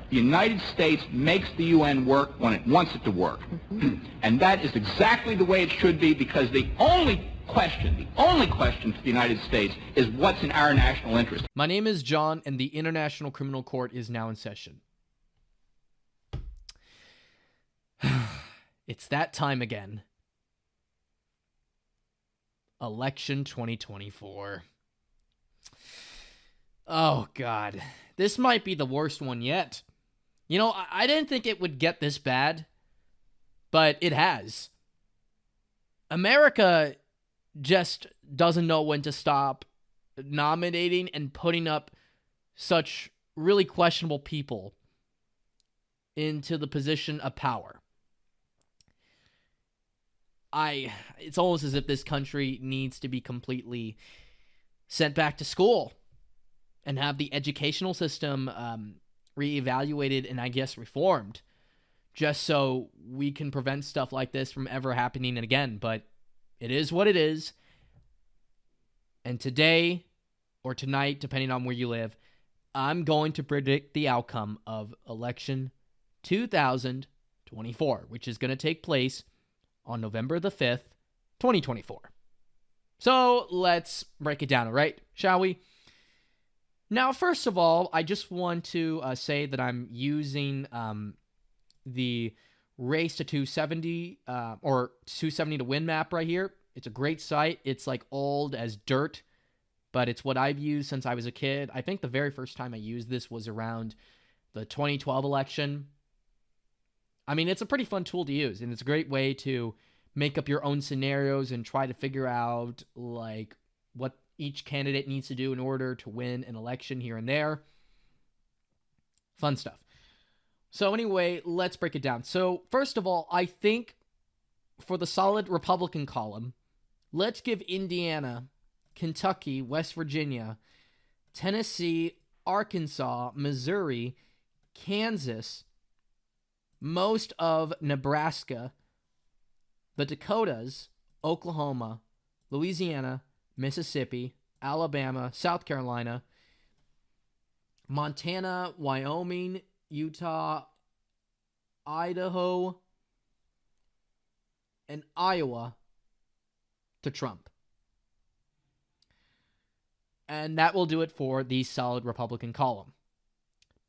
The United States makes the UN work when it wants it to work. And that is exactly the way it should be, because the only question for the United States is what's in our national interest. My name is John, and the International Criminal Court is now in session. It's that time again. Election 2024. Oh, God. This might be the worst one yet. You know, I didn't think it would get this bad, but it has. America just doesn't know when to stop nominating and putting up such really questionable people into the position of power. It's almost as if this country needs to be completely sent back to school and have the educational system reevaluated and, I guess, reformed, just so we can prevent stuff like this from ever happening again. But it is what it is. And today, or tonight, depending on where you live, I'm going to predict the outcome of election 2024, which is going to take place on November the 5th, 2024. So let's break it down, all right? Shall we? Now, first of all, I just want to say that I'm using the Race to 270 or 270 to Win map right here. It's a great site. It's like old as dirt, but it's what I've used since I was a kid. I think the very first time I used this was around the 2012 election. I mean, it's a pretty fun tool to use, and it's a great way to make up your own scenarios and try to figure out, like, what each candidate needs to do in order to win an election here and there. Fun stuff. So anyway, let's break it down. So first of all, I think for the solid Republican column, let's give Indiana, Kentucky, West Virginia, Tennessee, Arkansas, Missouri, Kansas, most of Nebraska, the Dakotas, Oklahoma, Louisiana, Mississippi, Alabama, South Carolina, Montana, Wyoming, Utah, Idaho, and Iowa to Trump. And that will do it for the solid Republican column.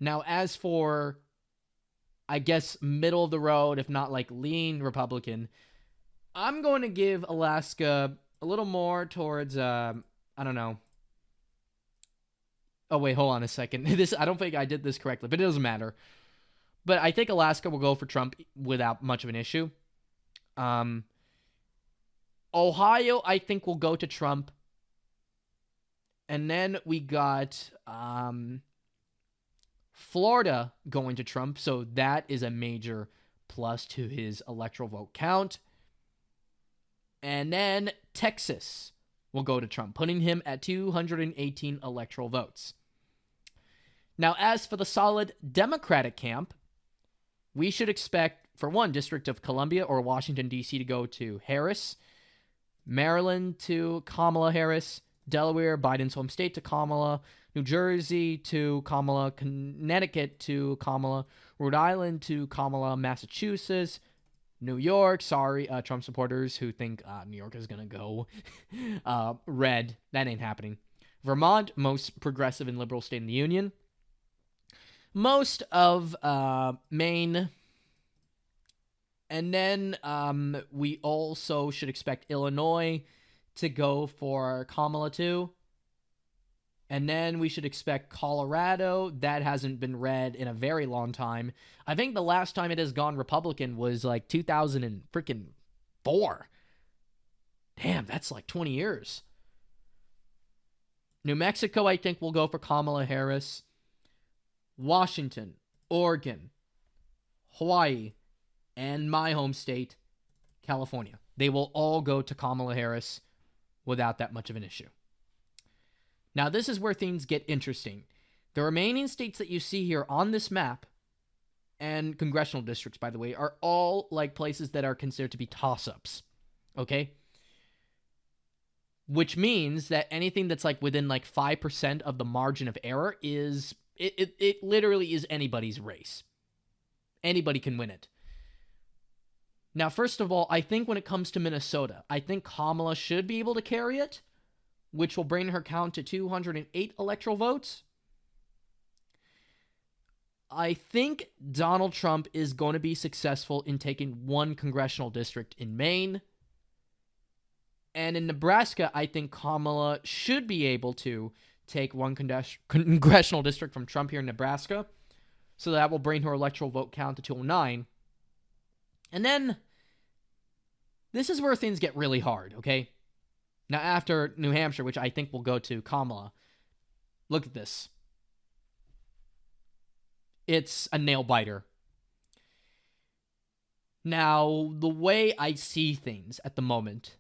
Now, as for, I guess, middle of the road, if not like lean Republican, I'm going to give Alaska a little more towards, I don't know. Oh, wait, hold on a second. I don't think I did this correctly, but it doesn't matter. But I think Alaska will go for Trump without much of an issue. Ohio, I think, will go to Trump. And then we got Florida going to Trump, so that is a major plus to his electoral vote count. And then Texas will go to Trump, putting him at 218 electoral votes. Now, as for the solid Democratic camp, we should expect, for one, District of Columbia or Washington, D.C. to go to Harris, Maryland to Kamala Harris, Delaware, Biden's home state, to Kamala, New Jersey to Kamala, Connecticut to Kamala, Rhode Island to Kamala, Massachusetts, New York, sorry, Trump supporters who think New York is going to go red. That ain't happening. Vermont, most progressive and liberal state in the Union. Most of Maine. And then we also should expect Illinois to go for Kamala too. And then we should expect Colorado. That hasn't been red in a very long time. I think the last time it has gone Republican was like 2004. Damn, that's like 20 years. New Mexico, I think, will go for Kamala Harris. Washington, Oregon, Hawaii, and my home state, California. They will all go to Kamala Harris without that much of an issue. Now, this is where things get interesting. The remaining states that you see here on this map, and congressional districts, by the way, are all like places that are considered to be toss-ups. Okay? Which means that anything that's like within like 5% of the margin of error is It literally is anybody's race. Anybody can win it. Now, first of all, I think when it comes to Minnesota, I think Kamala should be able to carry it, which will bring her count to 208 electoral votes. I think Donald Trump is going to be successful in taking one congressional district in Maine. And in Nebraska, I think Kamala should be able to take one congressional district from Trump here in Nebraska. So that will bring her electoral vote count to 209. And then, this is where things get really hard, okay? Now, after New Hampshire, which I think will go to Kamala, look at this. It's a nail-biter. Now, the way I see things at the moment,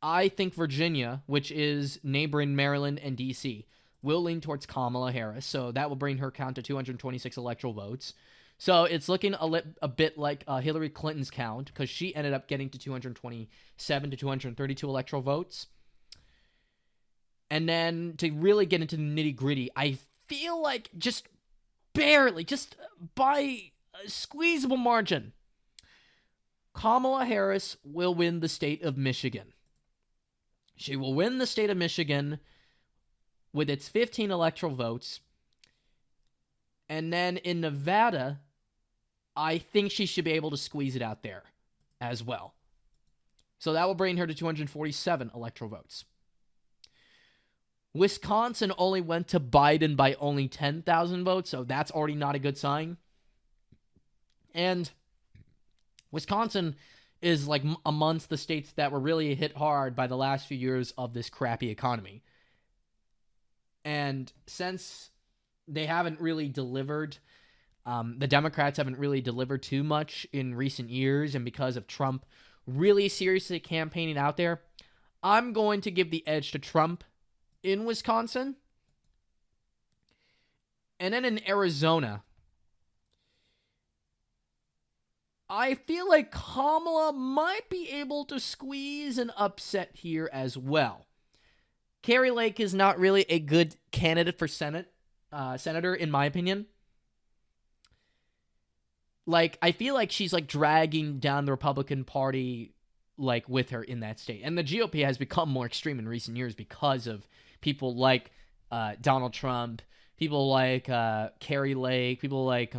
I think Virginia, which is neighboring Maryland and D.C., will lean towards Kamala Harris, so that will bring her count to 226 electoral votes. So it's looking a bit like Hillary Clinton's count, because she ended up getting to 227 to 232 electoral votes. And then to really get into the nitty-gritty, I feel like just barely, just by a squeezable margin, Kamala Harris will win the state of Michigan. She will win the state of Michigan with its 15 electoral votes. And then in Nevada, I think she should be able to squeeze it out there as well. So that will bring her to 247 electoral votes. Wisconsin only went to Biden by only 10,000 votes, so that's already not a good sign. And Wisconsin is like amongst the states that were really hit hard by the last few years of this crappy economy. And since they haven't really delivered, the Democrats haven't really delivered too much in recent years, and because of Trump really seriously campaigning out there, I'm going to give the edge to Trump in Wisconsin. And then in Arizona, I feel like Kamala might be able to squeeze an upset here as well. Kari Lake is not really a good candidate for senator, in my opinion. Like, I feel like she's like dragging down the Republican Party like with her in that state. And the GOP has become more extreme in recent years because of people like Donald Trump, people like Kari Lake, people like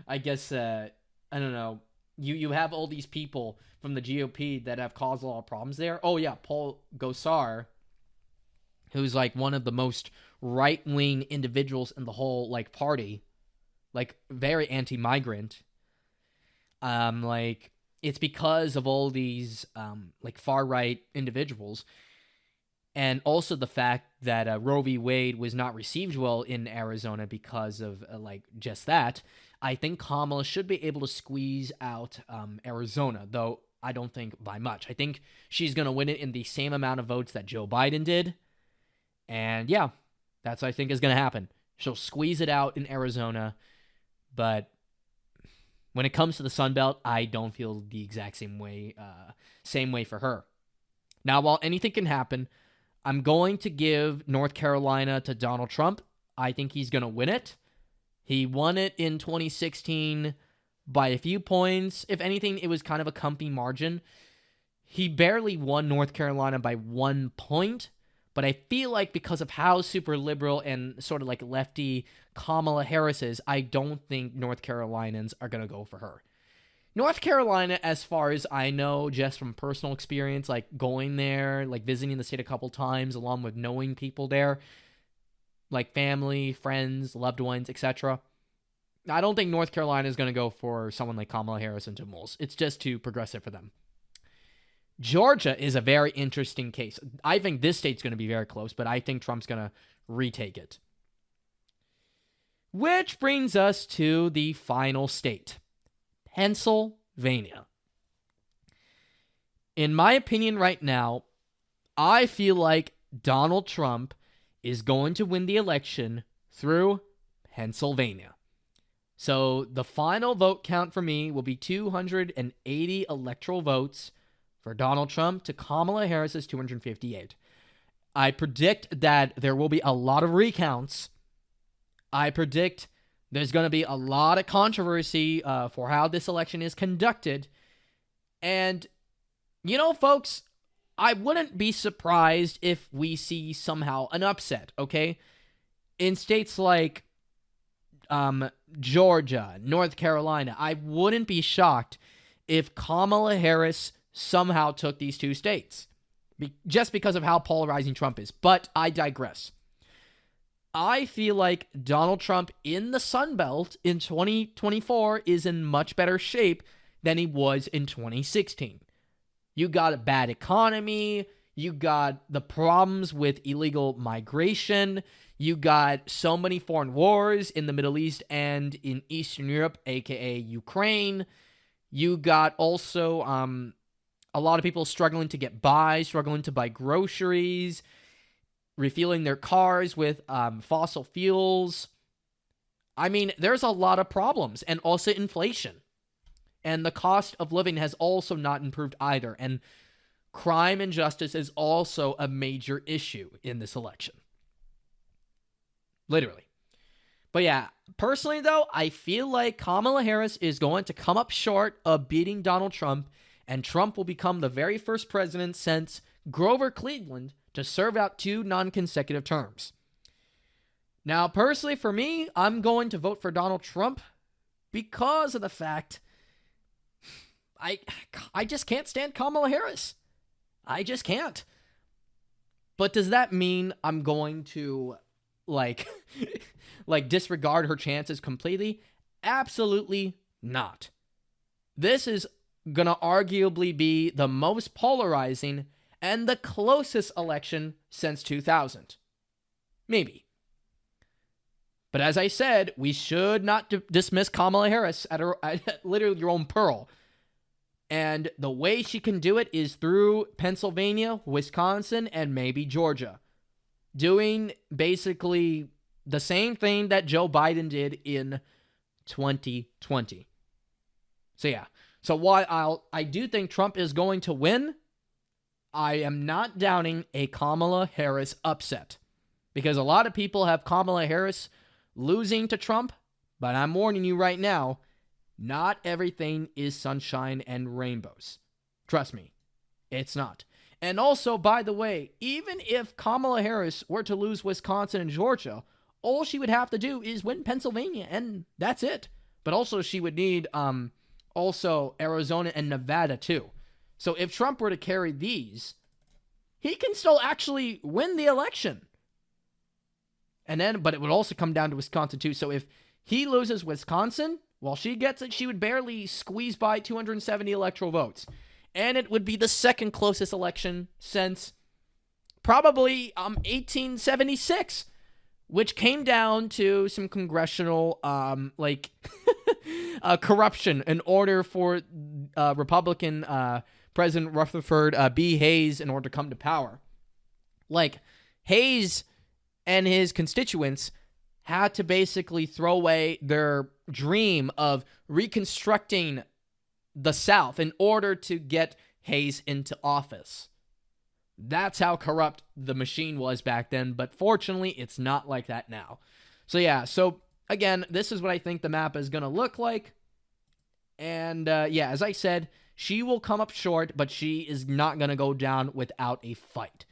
I guess I don't know. You have all these people from the GOP that have caused a lot of problems there. Oh yeah, Paul Gosar, who's like one of the most right-wing individuals in the whole like party, like very anti-migrant. Like it's because of all these like far-right individuals, and also the fact that Roe v. Wade was not received well in Arizona because of like just that. I think Kamala should be able to squeeze out Arizona, though I don't think by much. I think she's going to win it in the same amount of votes that Joe Biden did. And yeah, that's what I think is going to happen. She'll squeeze it out in Arizona, but when it comes to the Sun Belt, I don't feel the exact same way for her. Now, while anything can happen, I'm going to give North Carolina to Donald Trump. I think he's going to win it. He won it in 2016 by a few points. If anything, it was kind of a comfy margin. He barely won North Carolina by 1 point, but I feel like because of how super liberal and sort of like lefty Kamala Harris is, I don't think North Carolinians are going to go for her. North Carolina, as far as I know, just from personal experience, like going there, like visiting the state a couple times, along with knowing people there, like family, friends, loved ones, etc. I don't think North Carolina is going to go for someone like Kamala Harris and Tim Walz. It's just too progressive for them. Georgia is a very interesting case. I think this state's going to be very close, but I think Trump's going to retake it. Which brings us to the final state, Pennsylvania. In my opinion right now, I feel like Donald Trump is going to win the election through Pennsylvania. So the final vote count for me will be 280 electoral votes for Donald Trump to Kamala Harris's 258. I predict that there will be a lot of recounts. I predict there's going to be a lot of controversy for how this election is conducted. And, folks, I wouldn't be surprised if we see somehow an upset, okay? In states like Georgia, North Carolina, I wouldn't be shocked if Kamala Harris somehow took these two states, just because of how polarizing Trump is. But I digress. I feel like Donald Trump in the Sun Belt in 2024 is in much better shape than he was in 2016. You got a bad economy. You got the problems with illegal migration. You got so many foreign wars in the Middle East and in Eastern Europe, aka Ukraine. You got also a lot of people struggling to get by, struggling to buy groceries, refueling their cars with fossil fuels. I mean, there's a lot of problems, and also inflation. And the cost of living has also not improved either. And crime and justice is also a major issue in this election. Literally. But yeah, personally though, I feel like Kamala Harris is going to come up short of beating Donald Trump, and Trump will become the very first president since Grover Cleveland to serve out 2 non-consecutive terms. Now, personally for me, I'm going to vote for Donald Trump because of the fact I just can't stand Kamala Harris. I just can't. But does that mean I'm going to like disregard her chances completely? Absolutely not. This is going to arguably be the most polarizing and the closest election since 2000. Maybe. But as I said, we should not dismiss Kamala Harris at literally your own peril. And the way she can do it is through Pennsylvania, Wisconsin, and maybe Georgia. Doing basically the same thing that Joe Biden did in 2020. So yeah. So while I do think Trump is going to win, I am not doubting a Kamala Harris upset. Because a lot of people have Kamala Harris losing to Trump, but I'm warning you right now, not everything is sunshine and rainbows. Trust me, it's not. And also, by the way, even if Kamala Harris were to lose Wisconsin and Georgia, all she would have to do is win Pennsylvania, and that's it. But also, she would need also Arizona and Nevada, too. So if Trump were to carry these, he can still actually win the election. But it would also come down to Wisconsin, too. So if he loses Wisconsin, while she gets it, she would barely squeeze by 270 electoral votes. And it would be the second closest election since probably 1876, which came down to some congressional corruption in order for Republican President Rutherford B. Hayes in order to come to power. Like, Hayes and his constituents had to basically throw away their dream of reconstructing the South in order to get Hayes into office. That's how corrupt the machine was back then, but fortunately, it's not like that now. So yeah, so again, this is what I think the map is going to look like. And yeah, as I said, she will come up short, but she is not going to go down without a fight.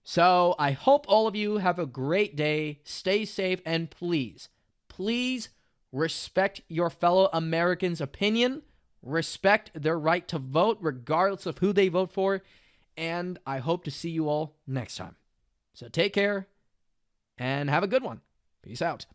So I hope all of you have a great day, stay safe, and please respect your fellow Americans' opinion, respect their right to vote regardless of who they vote for, and I hope to see you all next time. So take care, and have a good one. Peace out.